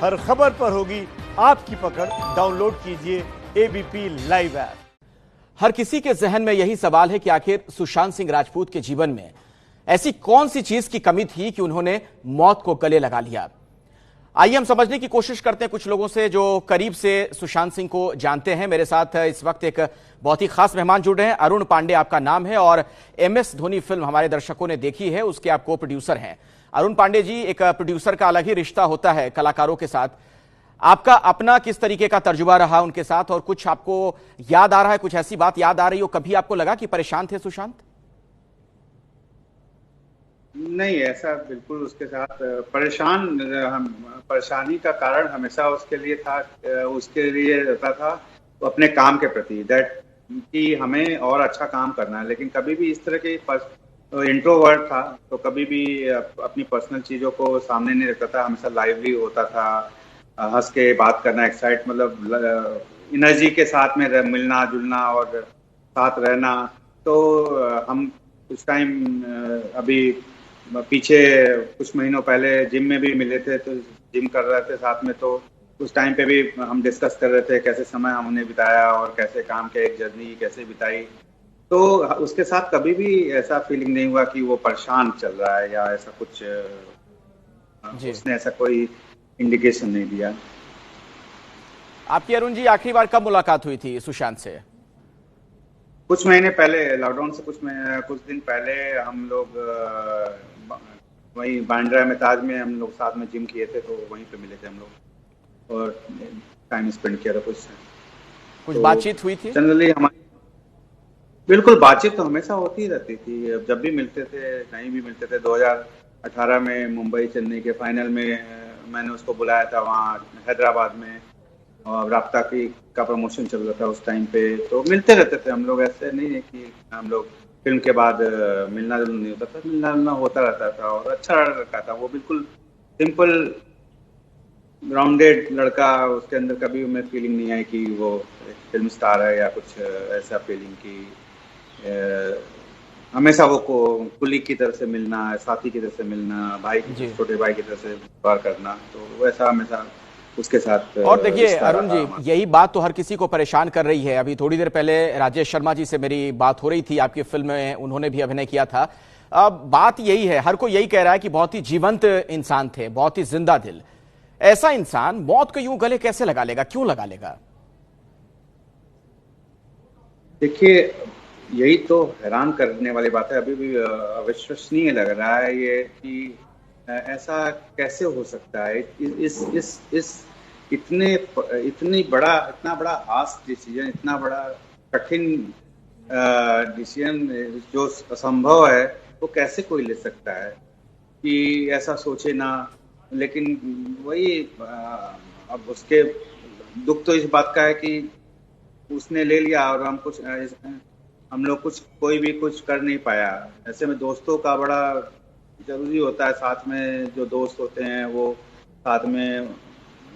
हर खबर पर होगी आपकी पकड़। डाउनलोड कीजिए एबीपी लाइव ऐप। हर किसी के जहन में यही सवाल है कि आखिर सुशांत सिंह राजपूत के जीवन में ऐसी कौन सी चीज की कमी थी कि उन्होंने मौत को गले लगा लिया। आइए हम समझने की कोशिश करते हैं कुछ लोगों से जो करीब से सुशांत सिंह को जानते हैं। मेरे साथ इस वक्त एक बहुत ही खास मेहमान जुड़ रहे हैं। अरुण पांडे आपका नाम है और MS धोनी फिल्म हमारे दर्शकों ने देखी है, उसके आप को प्रोड्यूसर हैं। अरुण पांडे जी, एक प्रोड्यूसर का अलग ही रिश्ता होता है कलाकारों के साथ। आपका अपना किस तरीके का तर्जुबा रहा उनके साथ, और कुछ आपको याद आ रहा है, कुछ ऐसी बात याद आ रही हो कभी आपको लगा कि परेशान थे सुशांत? नहीं, ऐसा बिल्कुल उसके साथ परेशानी का कारण हमेशा उसके लिए था, उसके लिए रहता था तो अपने काम के प्रति दैट कि हमें और अच्छा काम करना है। लेकिन कभी भी इस तरह के इंट्रोवर्ट था, तो कभी भी अपनी पर्सनल चीजों को सामने नहीं रखता था। हमेशा लाइवली होता था, हंस के बात करना, एक्साइट मतलब एनर्जी के साथ में मिलना जुलना और साथ रहना। तो हम कुछ टाइम अभी पीछे कुछ महीनों पहले जिम में भी मिले थे, तो जिम कर रहे थे साथ में। तो उस टाइम पे भी हम डिस्कस कर रहे थे कैसे समय हमने बिताया और कैसे काम के एक जर्नी कैसे बिताई। तो उसके साथ कभी भी ऐसा फीलिंग नहीं हुआ कि वो परेशान चल रहा है या ऐसा कुछ। उसने ऐसा कोई इंडिकेशन नहीं दिया। आपकी अरुण जी आखिरी बार कब मुलाकात हुई थी सुशांत से? कुछ महीने पहले, लॉकडाउन से कुछ दिन पहले हम लोग वहीं बांद्रा में ताज में हम लोग साथ में जिम किए थे, तो वहीं पे मिले थे हम लोग और टाइम स्पेंड किया था। कुछ तो बातचीत हुई थी? जनरली हमारी बिल्कुल बातचीत तो हमेशा होती रहती थी। अब जब भी मिलते थे, कहीं भी मिलते थे। 2018 में मुंबई चेन्नई के फाइनल में मैंने उसको बुलाया था वहाँ हैदराबाद में, और राब्ता का प्रमोशन चल रहा था उस टाइम पे। तो मिलते रहते थे हम लोग, ऐसे नहीं है कि हम लोग फिल्म के बाद मिलना जुलना नहीं होता था, मिलना जुलना होता रहता था और अच्छा लड़का था वो। बिल्कुल सिंपल ग्राउंडेड लड़का, उसके अंदर कभी हमें फीलिंग नहीं आई कि वो फिल्म स्टार है या कुछ ऐसा फीलिंग की। हमेशा वो कुलीग की तरह से मिलना, साथी की तरह से मिलना, भाई छोटे भाई की तरह से व्यवहार करना, तो वैसा हमेशा उसके साथ। और देखिए अरुण जी, यही बात तो हर किसी को परेशान कर रही है। अभी थोड़ी देर पहले राजेश शर्मा जी से मेरी बात हो रही थी, आपकी फिल्म में उन्होंने भी अभिनय किया था। अब बात यही है, हर कोई यही कह रहा है कि बहुत ही जीवंत इंसान थे, बहुत ही जिंदा दिल। ऐसा इंसान मौत को यूं गले कैसे लगा लेगा, क्यों लगा लेगा? देखिए, यही तो हैरान करने वाली बात है। अभी भी अविश्वसनीय लग रहा है ये कि ऐसा कैसे हो सकता है। इस इतना बड़ा हास्ट डिसीजन, इतना बड़ा कठिन डिसीजन जो असंभव है, वो कैसे कोई ले सकता है कि ऐसा सोचे ना। लेकिन वही अब उसके दुख तो इस बात का है कि उसने ले लिया और हम लोग कोई भी कुछ कर नहीं पाया। ऐसे में दोस्तों का बड़ा जरूरी होता है, साथ में जो दोस्त होते हैं वो साथ में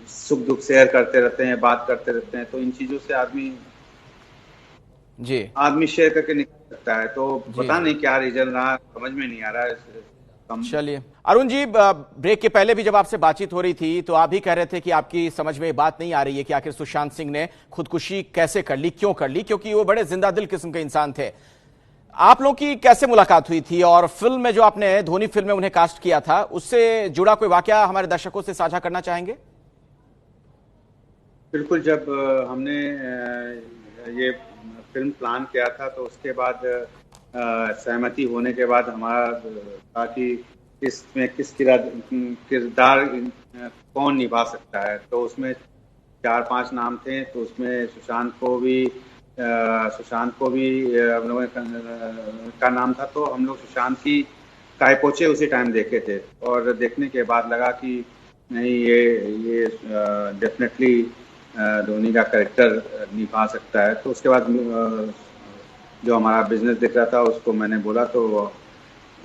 सुख दुख शेयर करते रहते हैं, बात करते रहते हैं। तो इन चीजों से आदमी शेयर करके निकल सकता है। तो पता नहीं क्या रीजन रहा, समझ में नहीं आ रहा है। चलिए अरुण जी, ब्रेक के पहले भी जब आपसे बातचीत हो रही थी तो आप भी कह रहे थे कि आपकी समझ में बात नहीं आ रही है कि आखिर सुशांत सिंह ने खुदकुशी कैसे कर ली, क्यों कर ली, क्योंकि वो बड़े जिंदा दिल किस्म के इंसान थे। आप लोगों की कैसे मुलाकात हुई थी, और फिल्म में जो आपने धोनी फिल्म में उन्हें कास्ट किया था उससे जुड़ा कोई वाकया हमारे दर्शकों से साझा करना चाहेंगे? बिल्कुल, जब हमने ये फिल्म प्लान किया था तो उसके बाद सहमति होने के बाद हमारा था कि इसमें किस किरदार कौन निभा सकता है। तो उसमें 4-5 नाम थे। तो उसमें सुशांत को भी हम लोगों का नाम था। तो हम लोग सुशांत की काय पोचे उसी टाइम देखे थे, और देखने के बाद लगा कि नहीं, ये डेफिनेटली धोनी का कैरेक्टर निभा सकता है। तो उसके बाद जो हमारा बिजनेस दिख रहा था उसको मैंने बोला, तो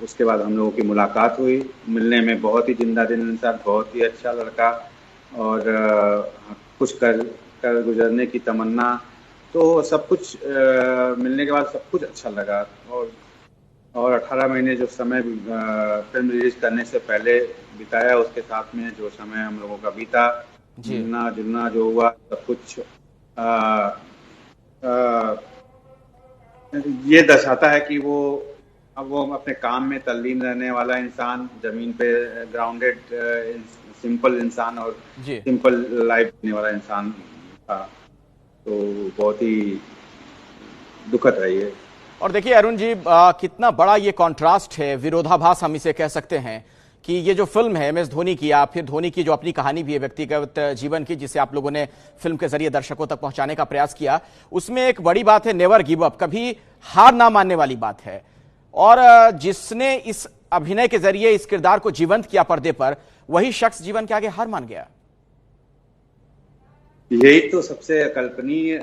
उसके बाद हम लोगों की मुलाकात हुई। मिलने में बहुत ही जिंदा दिल इंसान, बहुत ही अच्छा लड़का, और कुछ कर गुजरने की तमन्ना। तो सब कुछ मिलने के बाद सब कुछ अच्छा लगा। और और 18 महीने जो समय फिल्म रिलीज करने से पहले बिताया, उसके साथ में जो समय हम लोगों का बीता, जी। मिलना जुलना जो हुआ सब कुछ आ, आ, ये दर्शाता है कि वो अपने काम में तल्लीन रहने वाला इंसान, जमीन पे ग्राउंडेड सिंपल इंसान और जी। सिंपल लाइफ जीने वाला इंसान था। तो बहुत ही दुखद है ये। और देखिए अरुण जी, कितना बड़ा ये कॉन्ट्रास्ट है, विरोधाभास हम इसे कह सकते हैं कि ये जो फिल्म है MS धोनी की, या फिर धोनी की जो अपनी कहानी भी है व्यक्तिगत जीवन की, जिसे आप लोगों ने फिल्म के जरिए दर्शकों तक पहुंचाने का प्रयास किया, उसमें एक बड़ी बात है नेवर गिव अप, कभी हार ना मानने वाली बात है। और जिसने इस अभिनय के जरिए इस किरदार को जीवंत किया पर्दे पर, वही शख्स जीवन के आगे हार मान गया। यही तो सबसे अकल्पनीय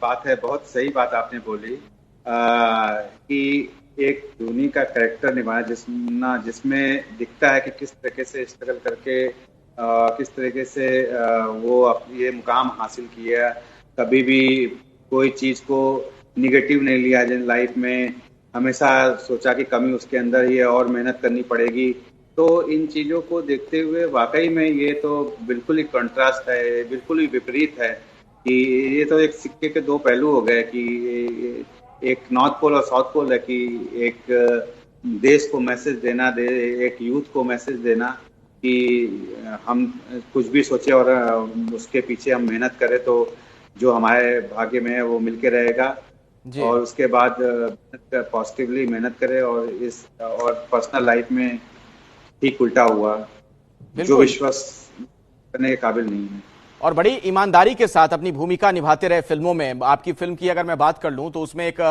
बात है। बहुत सही बात आपने बोली कि एक धोनी का कैरेक्टर निभाया जिसमें दिखता है कि किस तरीके से स्ट्रगल करके किस तरीके से वो ये मुकाम हासिल किया। कभी भी कोई चीज को निगेटिव नहीं लिया लाइफ में, हमेशा सोचा कि कमी उसके अंदर ही है और मेहनत करनी पड़ेगी। तो इन चीजों को देखते हुए वाकई में ये तो बिल्कुल ही कंट्रास्ट है, बिल्कुल ही विपरीत है कि ये तो एक सिक्के के दो पहलू हो गए कि एक नॉर्थ पोल और साउथ पोल है कि एक देश को मैसेज देना, एक यूथ को मैसेज देना कि हम कुछ भी सोचे और उसके पीछे हम मेहनत करें तो जो हमारे भाग्य में है वो मिलके रहेगा। और उसके बाद पॉजिटिवली मेहनत करें और पर्सनल लाइफ में ठीक उल्टा हुआ, जो विश्वास करने के काबिल नहीं है। और बड़ी ईमानदारी के साथ अपनी भूमिका निभाते रहे फिल्मों में। आपकी फिल्म की अगर मैं बात कर लूं तो उसमें एक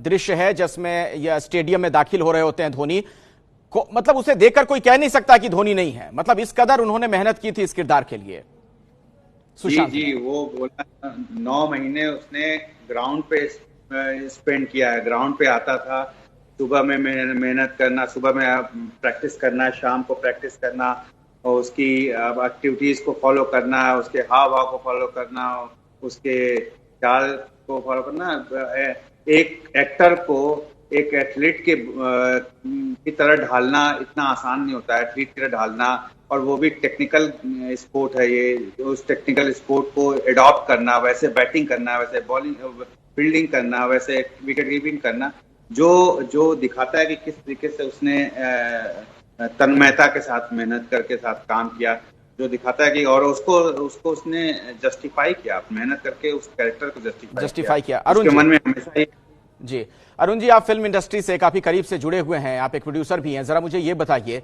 दृश्य है जिसमें यह स्टेडियम में दाखिल हो रहे होते हैं धोनी को, मतलब उसे देखकर कोई कह नहीं सकता कि धोनी नहीं है, मतलब इस कदर उन्होंने मेहनत की थी इस किरदार के लिए। जी, वो बोला 9 महीने उसने ग्राउंड पे स्पेंड किया है। ग्राउंड पे आता था, सुबह में मेहनत करना, सुबह में प्रैक्टिस करना, शाम को प्रैक्टिस करना और उसकी एक्टिविटीज को फॉलो करना, उसके हाव भाव को फॉलो करना, उसके चाल को फॉलो करना। एक एक्टर को एक एथलीट की तरह ढालना इतना आसान नहीं होता है, एथलीट की तरह ढालना, और वो भी टेक्निकल स्पोर्ट है ये। उस टेक्निकल स्पोर्ट को एडॉप्ट करना, वैसे बैटिंग करना, वैसे बॉलिंग फील्डिंग करना, वैसे विकेट कीपिंग करना, जो दिखाता है कि किस तरीके से उसने तन्मयता के साथ मेहनत करके साथ काम किया, जो दिखाता है कि और उसको उसने जस्टिफाई किया, मेहनत करके उस कैरेक्टर को जस्टिफाई किया। अरुण उसके मन में हमेशा ही। जी अरुण जी, आप फिल्म इंडस्ट्री से काफी करीब से जुड़े हुए हैं, आप एक प्रोड्यूसर भी हैं, जरा मुझे ये बताइए,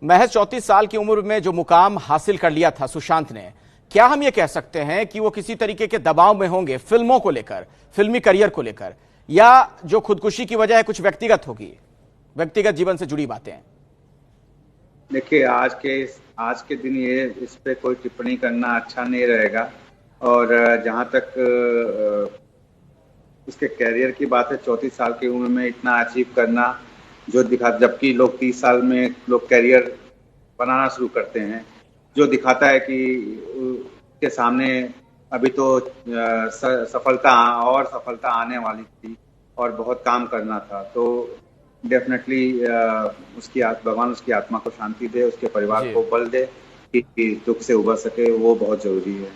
महज 34 साल की उम्र में जो मुकाम हासिल कर लिया था सुशांत ने, क्या हम ये कह सकते हैं कि वो किसी तरीके के दबाव में होंगे फिल्मों को लेकर, फिल्मी करियर को लेकर, या जो खुदकुशी की वजह है कुछ व्यक्तिगत होगी, व्यक्तिगत जीवन से जुड़ी बातें? देखिए, आज के दिन ये इस पे कोई टिप्पणी करना अच्छा नहीं रहेगा। और जहां तक उसके कैरियर की बात है, 34 साल की उम्र में इतना अचीव करना, जो जबकि लोग 30 साल में लोग कैरियर बनाना शुरू करते हैं, जो दिखाता है कि उसके सामने अभी तो सफलता आने वाली थी और बहुत काम करना था। तो डेफिनेटली भगवान उसकी आत्मा को शांति दे, उसके परिवार को बल दे कि दुख से उबर सके, वो बहुत जरूरी है।